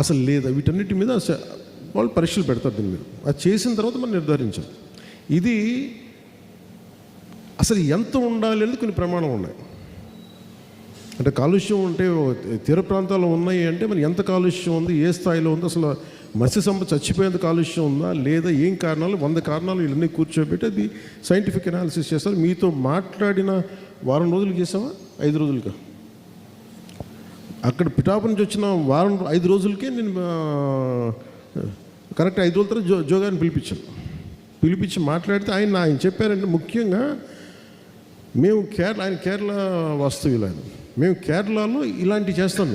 అసలు లేదా వీటన్నిటి మీద వాళ్ళు పరీక్షలు పెడతారు. దీని మీద అది చేసిన తర్వాత మనం నిర్ధారించాలి ఇది అసలు ఎంత ఉండాలి అనేది కొన్ని ప్రమాణాలు ఉన్నాయి. అంటే కాలుష్యం ఉంటే తీర ప్రాంతాల్లో ఉన్నాయి అంటే మరి ఎంత కాలుష్యం ఉంది, ఏ స్థాయిలో ఉంది, అసలు మత్స్య సంపద చచ్చిపోయేంత కాలుష్యం ఉందా లేదా, ఏం కారణాలు, 100 కారణాలు వీళ్ళన్నీ కూర్చోబెట్టి అది సైంటిఫిక్ అనాలిసిస్ చేస్తారు. మీతో మాట్లాడిన వారం రోజులు చేసామా 5 రోజులుగా, అక్కడ పిఠాపు నుంచి వచ్చిన 5 రోజులకే నేను కరెక్ట్ 5 రోజుల తర్వాత జోగాన్ని పిలిపించి మాట్లాడితే ఆయన చెప్పారంటే ముఖ్యంగా మేము ఆయన కేరళ వాస్తవ్యులు, మేము కేరళలో ఇలాంటివి చేస్తాం.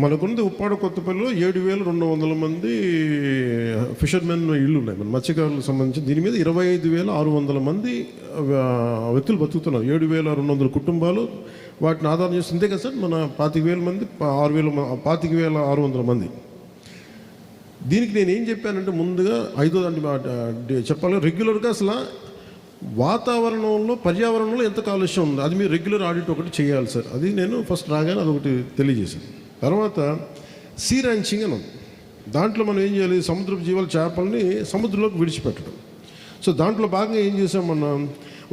మనకుంది ఉప్పాడ కొత్తపల్లిలో 7,200 మంది ఫిషర్మెన్ ఇళ్ళు ఉన్నాయి మన మత్స్యకారులకు సంబంధించి. దీని మీద 25,600 మంది వ్యక్తులు బతుకుతున్నారు. 7,200 కుటుంబాలు వాటిని ఆధారం చేసి ఇంతే కదా సార్, మన 25,000 మంది 25,600 మంది. దీనికి నేను ఏం చెప్పానంటే ముందుగా చెప్పాలి రెగ్యులర్గా అసలు వాతావరణంలో పర్యావరణంలో ఎంత కాలుష్యం ఉందో అది మీరు రెగ్యులర్ ఆడిట్ ఒకటి చేయాలి సార్. అది నేను ఫస్ట్ రాగానే అదొకటి తెలియజేశాను. తర్వాత సీ ర్యాంచింగ్ అని ఉంది. దాంట్లో మనం ఏం చేయాలి, సముద్రపు జీవాల చేపల్ని సముద్రంలోకి విడిచిపెట్టడం. సో దాంట్లో భాగంగా ఏం చేసాం,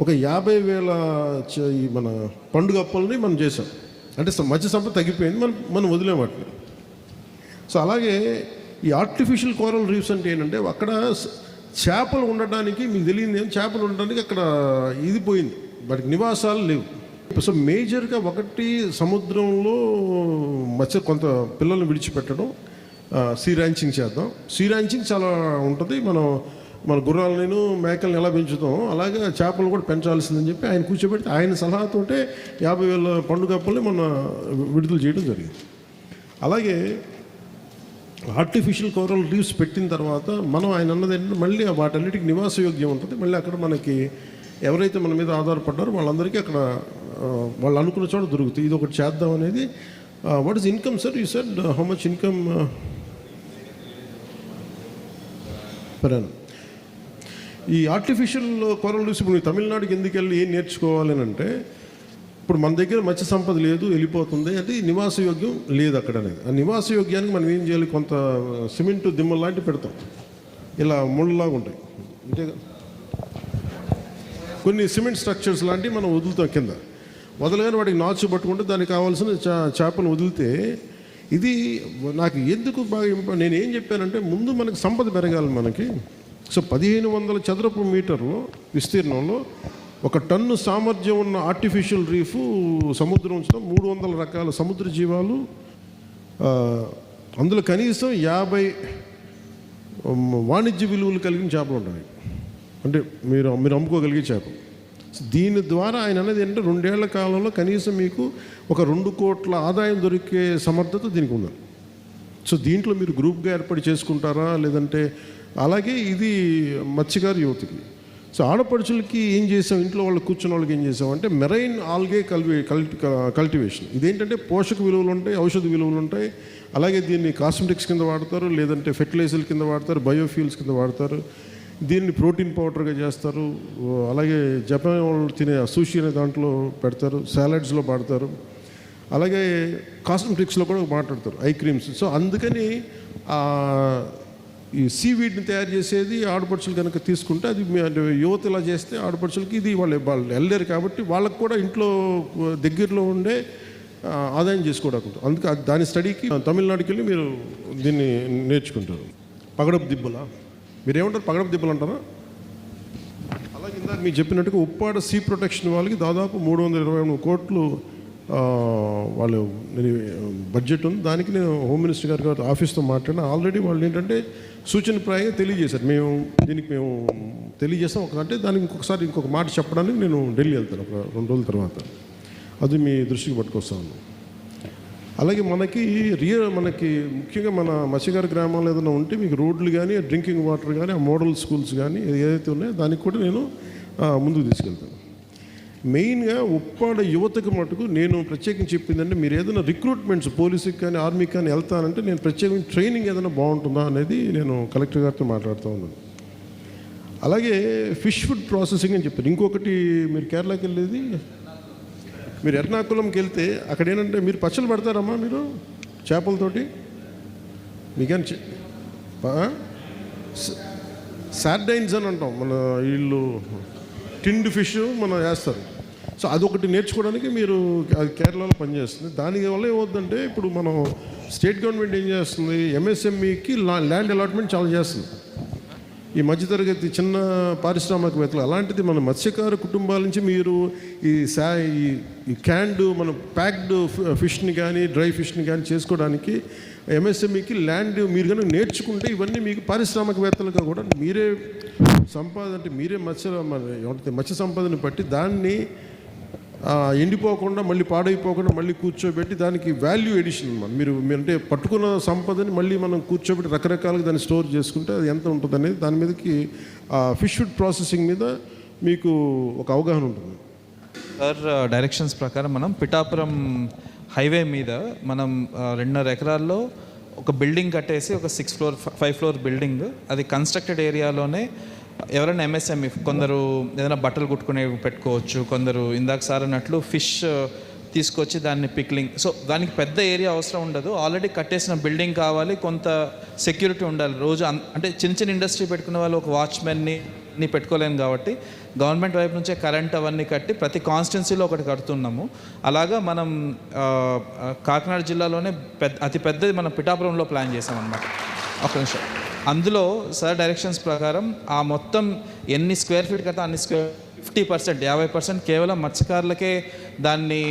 ఒక 50,000 మన పండుగ అప్పల్ని మనం చేసాం. అంటే మత్స్య సంపద తగ్గిపోయింది, మనం వదిలేం వాటిని. సో అలాగే ఈ ఆర్టిఫిషియల్ కోరల్ రీఫ్స్ అంటే ఏంటంటే అక్కడ చేపలు ఉండడానికి, మీకు తెలియదు ఏం, చేపలు ఉండడానికి అక్కడ ఇది పోయింది, వాటికి నివాసాలు లేవు. సో మేజర్గా ఒకటి సముద్రంలో కొంత పిల్లల్ని విడిచిపెట్టడం, సీ ర్యాంచింగ్ చేద్దాం. సీ ర్యాంచింగ్ చాలా ఉంటుంది. మన గుర్రాలను మేకలను ఎలా పెంచుతాం అలాగే చేపలు కూడా పెంచాల్సిందని చెప్పి ఆయన కూర్చోబెడితే ఆయన సలహాతోటే 50,000 పండుగ అప్పుల్ని మన విడుదల చేయడం జరిగింది. అలాగే ఆర్టిఫిషియల్ కోరల్ రీఫ్స్ పెట్టిన తర్వాత ఆయన అన్నది ఏంటంటే మళ్ళీ వాటన్నిటికి నివాసయోగ్యం ఉంటుంది. మళ్ళీ అక్కడ మనకి ఎవరైతే మన మీద ఆధారపడ్డారో వాళ్ళందరికీ అక్కడ వాళ్ళు అనుకున్న చోట దొరుకుతుంది. ఇది ఒకటి చేద్దాం అనేది. What is income sir, you said how much income per annum? ఈ ఆర్టిఫిషియల్ కోరల్ రీఫ్స్ ఇప్పుడు తమిళనాడుకి ఎందుకు వెళ్ళి ఏం నేర్చుకోవాలి అని అంటే, ఇప్పుడు మన దగ్గర మత్స్య సంపద లేదు, వెళ్ళిపోతుంది, అది నివాసయోగ్యం లేదు అక్కడ అనేది. ఆ నివాసయోగ్యానికి మనం ఏం చేయాలి, కొంత సిమెంటు దిమ్మలు లాంటివి పెడతాం, ఇలా ముళ్ళలాగా ఉంటాయి. అంటే కొన్ని సిమెంట్ స్ట్రక్చర్స్ లాంటివి మనం వదులుతాం కింద, వదలగానే వాటికి నాచు పట్టుకుంటే దానికి కావాల్సిన చేపలు వదిలితే ఇది నాకు ఎందుకు బాగా నేను ఏం చెప్పానంటే ముందు మనకి సంపద పెరగాలి మనకి. సో 1,500 చదరపు మీటర్లు విస్తీర్ణంలో 1 టన్ను సామర్థ్యం ఉన్న ఆర్టిఫిషియల్ రీఫ్ సముద్రం ఉంచడం, 300 రకాల సముద్ర జీవాలు, అందులో కనీసం 50 వాణిజ్య విలువలు కలిగిన చేపలు ఉంటాయి, అంటే మీరు అమ్ముకోగలిగే చేపలు. దీని ద్వారా ఆయన అనేది ఏంటంటే 2 ఏళ్ల కాలంలో కనీసం మీకు ఒక 2 కోట్ల ఆదాయం దొరికే సమర్థత దీనికి ఉంది. సో దీంట్లో మీరు గ్రూప్గా ఏర్పాటు చేసుకుంటారా లేదంటే, అలాగే ఇది మత్స్యకారు యువతకి. సో ఆడపడుచులకి ఏం చేసాం, ఇంట్లో వాళ్ళు కూర్చున్న వాళ్ళకి ఏం చేసాం అంటే మెరైన్ ఆల్గే కల్టివేషన్. ఇదేంటంటే పోషక విలువలు ఉంటాయి, ఔషధ విలువలు ఉంటాయి. అలాగే దీన్ని కాస్మెటిక్స్ కింద వాడతారు, లేదంటే ఫెర్టిలైజర్ల కింద వాడతారు, బయోఫ్యూల్స్ కింద వాడతారు, దీన్ని ప్రోటీన్ పౌడర్గా చేస్తారు. అలాగే జపాన్ వాళ్ళు తినే సూషి అనే దాంట్లో పెడతారు, సాలడ్స్లో వాడతారు, అలాగే కాస్మెటిక్స్లో కూడా మాట్లాడతారు, ఐ క్రీమ్స్. సో అందుకని ఈ సీవీడ్ని తయారు చేసేది ఆడపడుచులు కనుక తీసుకుంటే అది యువత ఇలా చేస్తే ఆడపడుచులకి ఇది వాళ్ళు వెళ్ళలేరు కాబట్టి వాళ్ళకు కూడా ఇంట్లో దగ్గరలో ఉండే ఆదాయం చేసుకోవడానికి. అందుకే దాని స్టడీకి తమిళనాడుకి వెళ్ళి మీరు దీన్ని నేర్చుకుంటారు. పగడపు దిబ్బలా మీరు ఏమంటారు, పగడపు దిబ్బలు అంటారా? అలాగే ఇందాక మీకు చెప్పినట్టుగా ఉప్పాడ సీ ప్రొటెక్షన్ వాళ్ళకి దాదాపు 323 కోట్లు వాళ్ళు బడ్జెట్ ఉంది. దానికి నేను హోమ్ మినిస్టర్ గారి ఆఫీస్తో మాట్లాడిన ఆల్రెడీ వాళ్ళు ఏంటంటే సూచనప్రాయంగా తెలియజేశారు, మేము తెలియజేస్తాం. అంటే దానికి ఇంకొక మాట చెప్పడానికి నేను ఢిల్లీ వెళ్తాను ఒక 2 రోజుల తర్వాత, అది మీ దృష్టికి పట్టుకొస్తాను. అలాగే మనకి ముఖ్యంగా మన మత్స్యకార గ్రామాల్లో ఏదైనా ఉంటే మీకు రోడ్లు కానీ, డ్రింకింగ్ వాటర్ కానీ, ఆ మోడల్ స్కూల్స్ కానీ ఏదైతే ఉన్నాయో దానికి కూడా నేను ముందుకు తీసుకెళ్తాను. మెయిన్గా ఉప్పాడ యువతకు మటుకు నేను ప్రత్యేకించి చెప్పిందంటే, మీరు ఏదైనా రిక్రూట్మెంట్స్ పోలీసుకి కానీ ఆర్మీకి కానీ వెళ్తానంటే నేను ప్రత్యేకించి ట్రైనింగ్ ఏదైనా బాగుంటుందా అనేది నేను కలెక్టర్ గారితో మాట్లాడుతూ ఉన్నాను. అలాగే ఫిష్ ఫుడ్ ప్రాసెసింగ్ అని చెప్పారు. ఇంకొకటి, మీరు కేరళకి వెళ్ళేది, మీరు ఎర్నాకుళంకి వెళ్తే అక్కడ ఏంటంటే మీరు పచ్చళ్ళు పెడతారమ్మా మీరు చేపలతోటి. మీకని సార్డైన్స్ అని అంటాం మన వీళ్ళు టిండ్ ఫిష్ మనం వేస్తారు. సో అదొకటి నేర్చుకోవడానికి మీరు అది కేరళలో పనిచేస్తుంది. దానివల్ల ఏమవుతుందంటే ఇప్పుడు మనం స్టేట్ గవర్నమెంట్ ఏం చేస్తుంది, ఎంఎస్ఎంఈకి ల్యాండ్ అలాట్మెంట్ చాలా చేస్తుంది. ఈ మధ్యతరగతి చిన్న పారిశ్రామికవేత్తలు అలాంటిది మన మత్స్యకార కుటుంబాల నుంచి మీరు ఈ క్యాండ్ మన ప్యాక్డ్ ఫిష్ని కానీ డ్రై ఫిష్ని కానీ చేసుకోవడానికి ఎంఎస్ఎంఈకి ల్యాండ్ మీరు కనుక నేర్చుకుంటే ఇవన్నీ మీకు పారిశ్రామికవేత్తలుగా కూడా మీరే సంపాదన అంటే మీరే మత్స్య సంపదని బట్టి దాన్ని ఎండిపోకుండా మళ్ళీ పాడైపోకుండా మళ్ళీ కూర్చోబెట్టి దానికి వాల్యూ ఎడిషన్ అన్నమాట. మీరు అంటే పట్టుకున్న సంపదని మళ్ళీ మనం కూర్చోబెట్టి రకరకాలుగా దాన్ని స్టోర్ చేసుకుంటే అది ఎంత ఉంటుంది అనేది దాని మీదకి ఫిష్ ఫుడ్ ప్రాసెసింగ్ మీద మీకు ఒక అవగాహన ఉంటుంది. సార్ డైరెక్షన్స్ ప్రకారం మనం పిఠాపురం హైవే మీద మనం 2.5 ఎకరాల్లో ఒక బిల్డింగ్ కట్టేసి ఒక 5 ఫ్లోర్ బిల్డింగ్, అది కన్స్ట్రక్టెడ్ ఏరియాలోనే ఎవరైనా ఎంఎస్ఎంఈ కొందరు ఏదైనా బట్టలు కుట్టుకునే పెట్టుకోవచ్చు, కొందరు ఇందాక సార్ అన్నట్లు ఫిష్ తీసుకొచ్చి దాన్ని పిక్లింగ్. సో దానికి పెద్ద ఏరియా అవసరం ఉండదు, ఆల్రెడీ కట్టేసిన బిల్డింగ్ కావాలి, కొంత సెక్యూరిటీ ఉండాలి. రోజు అంటే చిన్న ఇండస్ట్రీ పెట్టుకునే వాళ్ళు ఒక వాచ్మెన్ని పెట్టుకోలేము కాబట్టి గవర్నమెంట్ వైపు నుంచే కరెంట్ అవన్నీ కట్టి ప్రతి కాన్స్టిట్యున్సీలో ఒకటి కడుతున్నాము. అలాగా మనం కాకినాడ జిల్లాలోనే అతి పెద్దది మనం పిఠాపురంలో ప్లాన్ చేసామన్నమాట. ఒక నిమిషం, అందులో సార్ డైరెక్షన్స్ ప్రకారం ఆ మొత్తం ఎన్ని స్క్వేర్ ఫీట్ కదా అన్ని 50% కేవలం మత్స్యకారులకే దాన్ని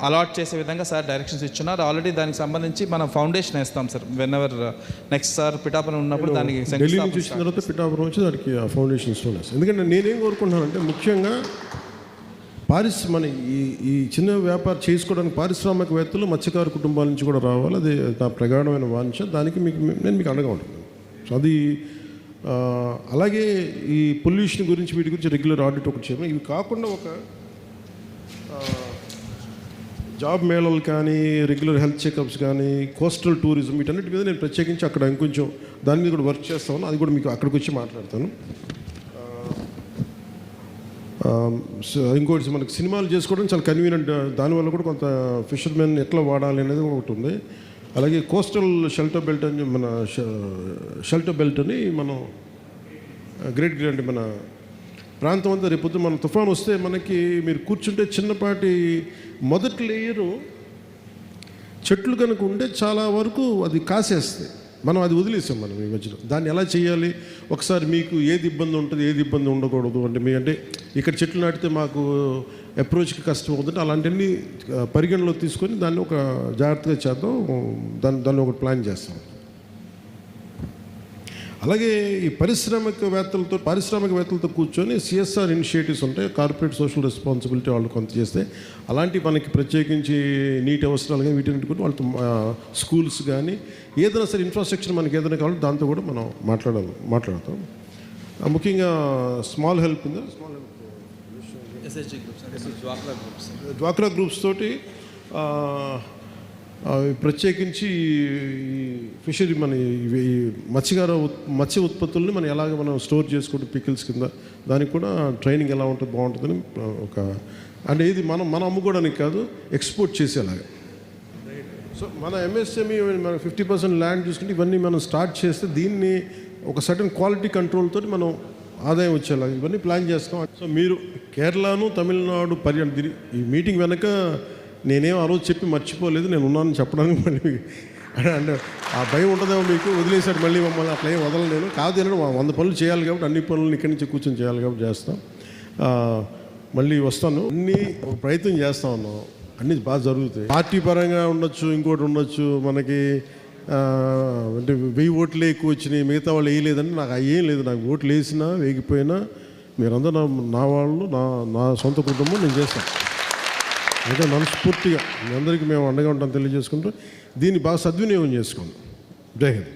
అలాట్ చేసే విధంగా సార్ డైరెక్షన్స్ ఇచ్చున్నారు. ఆల్రెడీ దానికి సంబంధించి మనం ఫౌండేషన్ వేస్తాం సార్. వెన్ఎవర్ నెక్స్ట్ సార్ పిఠాపురం ఉన్నప్పుడు దానికి ఢిల్లీ నుంచి వచ్చిన తర్వాత పిఠాపురం వచ్చి దానికి ఫౌండేషన్ ఇస్తాం. ఎందుకంటే నేనేం కోరుకుంటున్నానంటే ముఖ్యంగా మన ఈ చిన్న వ్యాపారం చేసుకోవడానికి పారిశ్రామికవేత్తలు మత్స్యకార కుటుంబాల నుంచి కూడా రావాలి. అది నా ప్రగాఢమైన వాంఛ. దానికి నేను మీకు అండగా ఉంటాను. సో అది అలాగే ఈ పొల్యూషన్ గురించి వీటి గురించి రెగ్యులర్ ఆడిట్ ఒకటి చేయడం. ఇవి కాకుండా ఒక జాబ్ మేళలు కానీ రెగ్యులర్ హెల్త్ చెకప్స్ కానీ కోస్టల్ టూరిజం వీటన్నిటి మీద నేను ప్రత్యేకించి అక్కడ ఇంకొంచెం దాని మీద కూడా వర్క్ చేస్తాను. అది కూడా మీకు అక్కడికి వచ్చి మాట్లాడతాను. ఇంకోటి మనకి సినిమాలు చేసుకోవడం చాలా కన్వీనియంట్. దానివల్ల కూడా కొంత ఫిషర్మెన్ ఎట్లా వాడాలి అనేది ఒకటి ఉంది. అలాగే కోస్టల్ షెల్టర్ బెల్ట్ అని మనం గ్రేట్ అంటే మన ప్రాంతం అంతా రేపొద్దు మన తుఫాన్ వస్తే మనకి మీరు కూర్చుంటే చిన్నపాటి మొదటి లేయరు చెట్లు కనుక ఉంటే చాలా వరకు అది కాసేస్తాయి. మనం అది వదిలేసాం మనం ఈ మధ్యలో. దాన్ని ఎలా చేయాలి, ఒకసారి మీకు ఏది ఇబ్బంది ఉంటుంది ఏది ఇబ్బంది ఉండకూడదు అంటే ఇక్కడ చెట్లు నాటితే మాకు అప్రోచ్కి కష్టం అవుతుంటే అలాంటివన్నీ పరిగణలో తీసుకొని దాన్ని ఒక జాగ్రత్తగా చేద్దాం. దాన్ని ఒకటి ప్లాన్ చేస్తాం. అలాగే ఈ పారిశ్రామికవేత్తలతో కూర్చొని సిఎస్ఆర్ ఇనిషియేటివ్స్ ఉంటాయి, కార్పొరేట్ సోషల్ రెస్పాన్సిబిలిటీ వాళ్ళు కొంత చేస్తే అలాంటి మనకి ప్రత్యేకించి నీటి అవసరాలు కానీ వీటిని కూడా వాళ్ళతో స్కూల్స్ కానీ ఏదైనా సరే ఇన్ఫ్రాస్ట్రక్చర్ మనకి ఏదైనా కావాలంటే దాంతో కూడా మనం మాట్లాడతాం. ముఖ్యంగా స్మాల్ హెల్ప్ డ్వాక్రా గ్రూప్స్ తోటి ప్రత్యేకించి ఈ ఫిషరీ మన మత్స్య ఉత్పత్తుల్ని మనం ఎలాగ మనం స్టోర్ చేసుకుంటూ పికిల్స్ కింద దానికి కూడా ట్రైనింగ్ ఎలా ఉంటుంది బాగుంటుందని ఒక అంటే ఇది మనం అమ్ముకోవడానికి కాదు, ఎక్స్పోర్ట్ చేసేలాగా. సో మన ఎంఎస్ఎంఈ మన 50% ల్యాండ్ చూసుకుంటే ఇవన్నీ మనం స్టార్ట్ చేస్తే దీన్ని ఒక సర్టన్ క్వాలిటీ కంట్రోల్ తోటి మనం ఆదాయం వచ్చేలాగా ఇవన్నీ ప్లాన్ చేస్తాం. సో మీరు కేరళను తమిళనాడు ఈ మీటింగ్ వెనక నేనేం ఆ రోజు చెప్పి మర్చిపోలేదు, నేను ఉన్నాను చెప్పడానికి. మళ్ళీ అంటే ఆ భయం ఉంటుందేమో మీకు, వదిలేసాడు మళ్ళీ మమ్మల్ని అట్లా ఏం వదలలేను కాదు. నేను 100 పనులు చేయాలి కాబట్టి అన్ని పనులు ఇక్కడి నుంచి కూర్చొని చేయాలి కాబట్టి చేస్తాం. మళ్ళీ వస్తాను, అన్నీ ప్రయత్నం చేస్తా ఉన్నాం, అన్నీ బాగా జరుగుతాయి. పార్టీ పరంగా ఉండొచ్చు, ఇంకోటి ఉండొచ్చు, మనకి అంటే 1000 ఓట్లే ఎక్కువ వచ్చినాయి మిగతా వాళ్ళు వేయలేదంటే నాకు అయ్యేం లేదు. నాకు ఓట్లు వేసినా వేగిపోయినా మీరందరూ నా వాళ్ళు, నా సొంత కుటుంబం, నేను చేస్తాను. అయితే మనస్ఫూర్తిగా మీ అందరికీ మేము అండగా ఉంటాం తెలియజేసుకుంటూ దీన్ని బాగా సద్వినియోగం చేసుకోండి. జై హింద్.